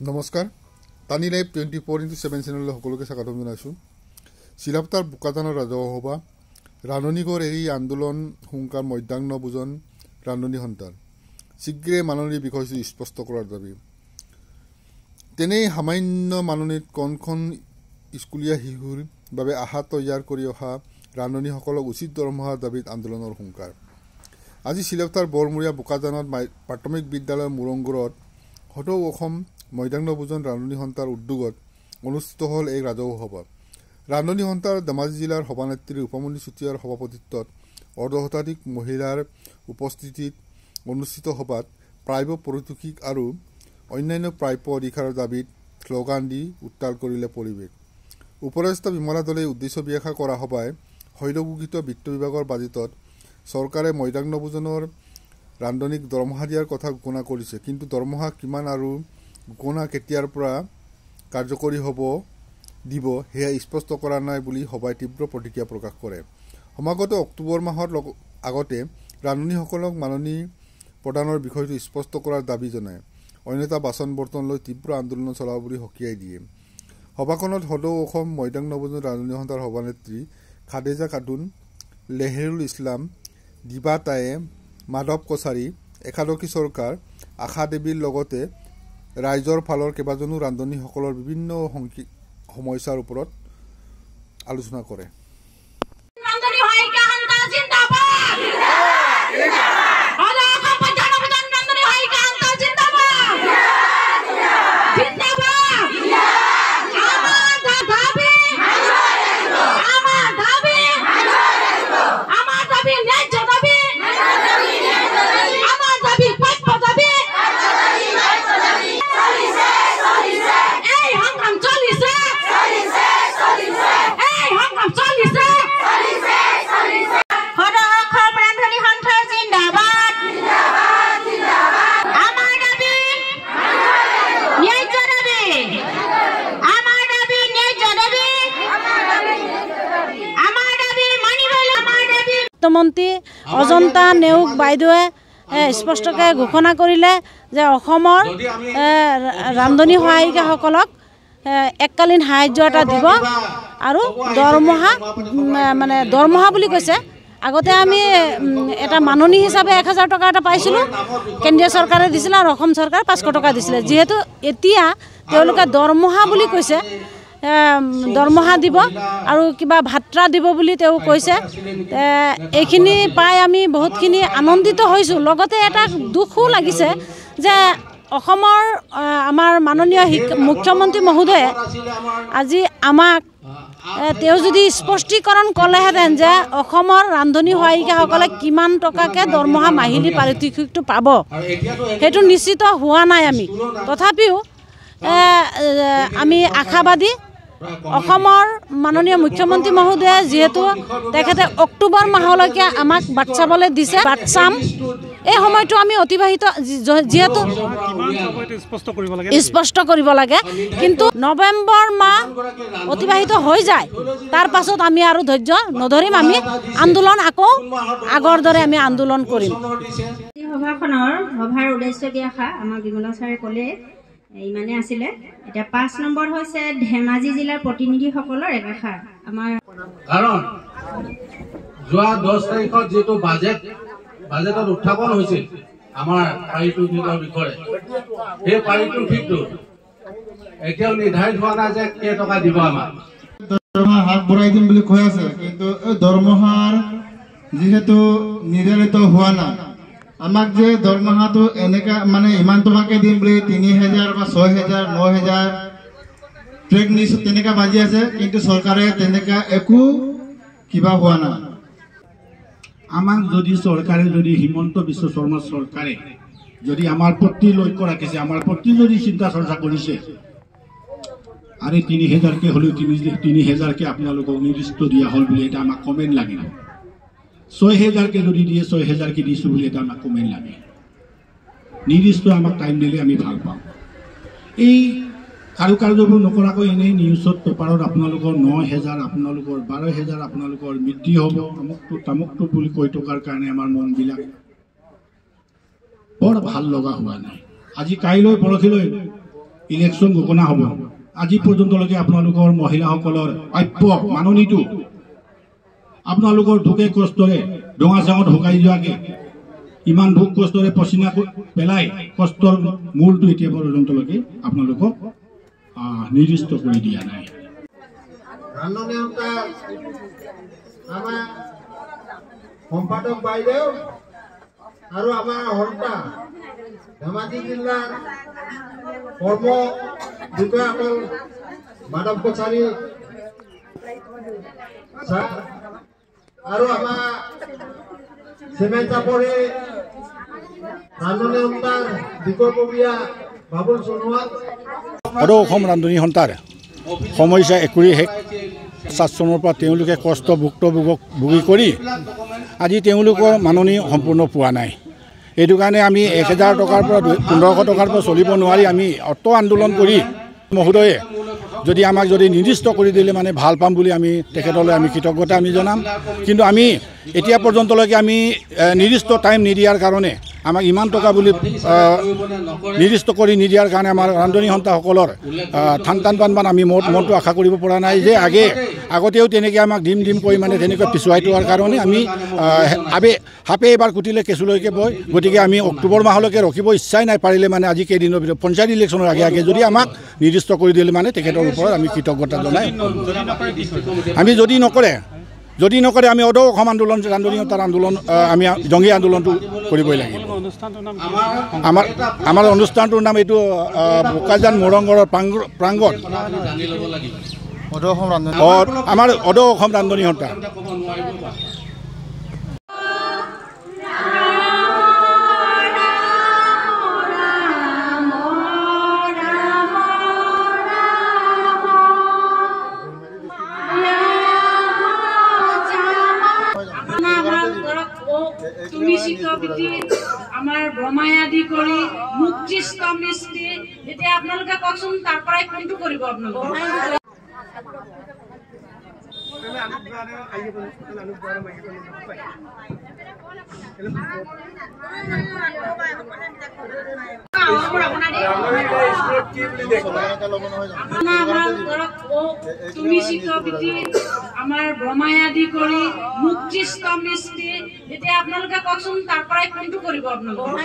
নমস্কাৰ টানি live 24x7 চেনেললৈ সকলোকে স্বাগতম জনাইছোঁ। চিলাপথাৰ বোকাজানৰ ৰাজহুৱা সভা ৰান্ধনীঘৰ এৰি আন্দোলন হুংকাৰ মধ্যাহ্ন ভোজন ৰান্ধনী সন্তান শীঘ্ৰে মাননীৰ বিষয়টো স্পষ্ট কৰাৰ দাবী। তেনেই সামান্য মাননীত কণখন স্কুলীয়া শিশুৰ বাবে আশা তৈয়াৰ কৰি অহা ৰান্ধনীসকলক উচিত দৰমহাৰ দাবীত আন্দোলনৰ হুংকাৰ। আজি চিলাপথাৰ বৰমূৰীয়া বোকাজানত প্ৰাথমিক বিদ্যালয়ৰ মুৰংগুৰত সদৌ অসম মধ্যাহ্ন ভোজন ৰান্ধনী সন্থাৰ উদ্যোগত অনুষ্ঠিত হ'ল এক ৰাজহুৱা সভা। ৰান্ধনী সন্থাৰ ধেমাজি জিলাৰ সভানেত্ৰী ৰূপমণি চুতীয়াৰ সভাপতিত্বত অৰ্ধশতাধিক মহিলাৰ উপস্থিতিত অনুষ্ঠিত সভাত প্ৰাপ্য পাৰিতোষিক আৰু অন্যান্য প্ৰাপ্য অধিকাৰৰ দাবীত শ্লোগান দি উত্তাল কৰিলে পৰিৱেশ। উপদেষ্টা বিমলা দলে উদ্দেশ্য ব্যাখ্যা কৰা সভাই শৈলঘোষিত বিত্ত বিভাগৰ বাজেটত চৰকাৰে মধ্যাহ্ন ভোজনৰ ৰান্ধনীক দৰমহা দিয়াৰ কথা ঘোষণা কৰিছে, কিন্তু দৰমহা কিমান আৰু ঘোষণা কেতিয়াৰ পৰা কাৰ্যকৰী দিব সেয়া স্পষ্ট কৰা নাই বুলি সভাই তীব্ৰ প্ৰতিক্ৰিয়া প্ৰকাশ কৰে। সমাগত অক্টোবৰ মাহৰ আগতে ৰান্ধনীসকলক মাননী প্ৰদানৰ বিষয়টো স্পষ্ট কৰাৰ দাবী জনায়। অন্যথা বাচন বৰ্তন লৈ তীব্ৰ আন্দোলন চলাব বুলি সকীয়াই দিয়ে। সভাখনত সদৌ অসম মধ্যাহ্ন ভোজন ৰান্ধনী সন্থাৰ সভানেত্ৰী খাদেজা খাতুন, লেহেৰুল ইছলাম, দিবা তায়ে, মাধৱ কছাৰী, একাদশী চৰকাৰ, আশা দেৱীৰ লগতে ৰাইজৰ ফালৰ কেইবাজনো ৰান্ধনীসকলৰ বিভিন্ন সমস্যাৰ ওপৰত আলোচনা কৰে। মন্ত্ৰী অজন্তা নেওগ বাইদেৱে স্পষ্টকৈ ঘোষণা কৰিলে যে অসমৰ ৰান্ধনী সহায়িকাসকলক এককালীন সাহায্য এটা দিব আৰু দৰমহা বুলি কৈছে। আগতে আমি এটা মাননী হিচাপে 1000 টকা এটা পাইছিলোঁ, কেন্দ্ৰীয় চৰকাৰে দিছিলে আৰু অসম চৰকাৰে 500 টকা দিছিলে। যিহেতু এতিয়া তেওঁলোকে দৰমহা বুলি কৈছে, দৰমহা দিব আৰু কিবা ভাত্ৰা দিব বুলি তেওঁ কৈছে। এইখিনি পাই আমি বহুতখিনি আনন্দিত হৈছোঁ। লগতে এটা দুখো লাগিছে যে অসমৰ আমাৰ মাননীয় মুখ্যমন্ত্ৰী মহোদয়ে আজি আমাক তেওঁ যদি স্পষ্টীকৰণ ক'লেহেঁতেন যে অসমৰ ৰান্ধনী সহায়িকাসকলে কিমান টকাকৈ দৰমহা মাহিলী পাৰিতোষিকটো পাব, সেইটো নিশ্চিত হোৱা নাই আমি। তথাপিও আমি আশাবাদী। অসমৰ মাননীয় মুখ্যমন্ত্ৰী মহোদয়ে যিহেতু তেখেতে অক্টোবৰ মাহলৈকে আমাক বাট চাবলৈ দিছে, বাট চাম। এই সময়টো আমি অতিবাহিত যিহেতু স্পষ্ট কৰিব লাগে, কিন্তু নৱেম্বৰ মাহ অতিবাহিত হৈ যায়, তাৰ পাছত আমি আৰু ধৈৰ্য নধৰিম। আমি আন্দোলন আকৌ আগৰ দৰে আমি আন্দোলন কৰিম। সভাৰ উদ্দেশ্য ব্যাখ্যা আমাৰ বিমলা ছাৰে ক'লে ইমানে আছিলে। এতিয়া 5 নম্বৰ হৈছে ধেমাজি জিলাৰ প্ৰতিনিধিসকলৰ একাষাৰ। আমাৰ কাৰণ যোৱা 10 তাৰিখত যেটো বাজেটত উত্থাপন হৈছিল আমাৰ পাৰিতোষিকৰ বিষয়ে, সেই পাৰিতোষিকটো এতিয়াও নিৰ্ধাৰিত হোৱা নাই যে কেই টকা দিব। আমাক দৰমহা হাত বঢ়াই দিম বুলি কৈ আছে, কিন্তু দৰমহাৰ যিহেতু নিৰ্ধাৰিত হোৱা নাই, আমাক যে দৰমহাটো এনেকা ইমান টকাকে দিম বুলি 3000 বা 6000 9000 ট্ৰেক নিউজ তেনেকা বাজি আছে, কিন্তু চৰকাৰে তেনেকা একো কিবা হোৱা নাই। আমাক যদি চৰকাৰে যদি হিমন্ত বিশ্ব শৰ্মা চৰকাৰে যদি আমাৰ প্ৰতি লক্ষ্য ৰাখিছে, আমাৰ প্ৰতি যদি চিন্তা চৰ্চা কৰিছে, আৰু 3000কে হ'লেও 3000কে আপোনালোকক নিৰ্দিষ্ট দিয়া হ'ল বুলি এটা আমাক কমেণ্ট লাগিব। 6000কে যদি দিয়ে 6000কে দিছোঁ বুলি এটা আমাক কমেণ্ট লাগে। নিৰ্দিষ্ট আমাক টাইম দিলে আমি ভাল পাওঁ। এই কাৰুকাৰ্যবোৰ নকৰাকৈ এনেই নিউজত পেপাৰত আপোনালোকৰ 9000, আপোনালোকৰ 12000, আপোনালোকৰ মৃত্যু হ'ব, আমুকটো তামুকটো বুলি কৈ থকাৰ কাৰণে আমাৰ মনবিলাক বৰ ভাল লগা হোৱা নাই। আজি কাইলৈ পৰহিলৈ ইলেকশ্যন ঘোষণা হ'ব আজি পৰ্যন্তলৈকে আপোনালোকৰ মহিলাসকলৰ প্ৰাপ্য মাননীটো আপোনালোকৰ দুখে কষ্টৰে ডঙা চাঙত শুকাই যোৱাকে ইমান দুখ কষ্টৰে পচিনা পেলাই কষ্টৰ মূলটো এতিয়া পৰ্যন্তলৈকে আপোনালোকক নিৰ্দিষ্ট কৰি দিয়া নাই। আমাৰ সম্পাদক বাইদেউ আৰু আমাৰ হৰ্তা ধেমাজি জিলাৰ কৰ্ম বিষয়াসকল মাধৱ কছাৰী আৰু আমাৰ চিমেণ্ট চাপৰি ৰান্ধনী সন্তাৰ বিকল্পীয়া বাবুল সোণোৱাল সদৌ অসম ৰান্ধনী সন্থাৰ সমস্যা একুৰি শেষ 7 চনৰ পৰা তেওঁলোকে কষ্ট ভুক্তভোগী কৰি আজি তেওঁলোকৰ মাননি সম্পূৰ্ণ পোৱা নাই। এইটো কাৰণে আমি 1000 টকাৰ পৰা 1500 টকাৰ পৰা চলিব নোৱাৰি আমি অট আন্দোলন কৰি মহোদয়ে যদি আমাক যদি নিৰ্দিষ্ট কৰি দিলে মানে ভাল পাম বুলি আমি তেখেতলৈ আমি কৃতজ্ঞতা আমি জনাম। কিন্তু আমি এতিয়া পৰ্যন্তলৈকে আমি নিৰ্দিষ্ট টাইম নিদিয়াৰ কাৰণে আমাক ইমান টকা বুলি নিৰ্দিষ্ট কৰি নিদিয়াৰ কাৰণে আমাৰ ৰান্ধনী সন্থাসকলৰ ঠান পান আমি মনটো আশা কৰিব পৰা নাই যে আগতেও তেনেকৈ আমাক দিম কৰি মানে তেনেকৈ পিছুৱাই থোৱাৰ কাৰণে আমি সাপে এবাৰ কুটিলে কেঁচুলৈকে বয়। গতিকে আমি অক্টোবৰ মাহলৈকে ৰখিব ইচ্ছাই নাই। পাৰিলে মানে আজি কেইদিনৰ ভিতৰত পঞ্চায়ত ইলেকশ্যনৰ আগে যদি আমাক নিৰ্দিষ্ট কৰি দিলে মানে তেখেতৰ ওপৰত আমি কৃতজ্ঞতা জনাই আমি যদি নকৰে আমি সদৌ অসম আন্দোলন ৰান্ধনী সন্থাৰ আন্দোলন আমি জংগী আন্দোলনটো কৰিবই লাগিব। আমাৰ অনুষ্ঠানটোৰ নাম এইটো বোকাজান মোৰংগৰ প্ৰাংগণ আমাৰ সদৌ অসম ৰান্ধনী সন্থা। তুমি স্বীকৃতি আমাৰ ব্ৰহ্মাই আদি কৰি মুক্তিষ্ট মিষ্টি এতিয়া আপোনালোকে কওকচোন তাৰ পৰাই কোনটো কৰিব আপোনালোকে তুমি স্বীকৃতি আমাৰ ব্ৰহ্মাই আদি কৰি মুক্তিষ্ট মিষ্টি এতিয়া আপোনালোকে কওকচোন তাৰ পৰাই কোনটো কৰিব আপোনালোকে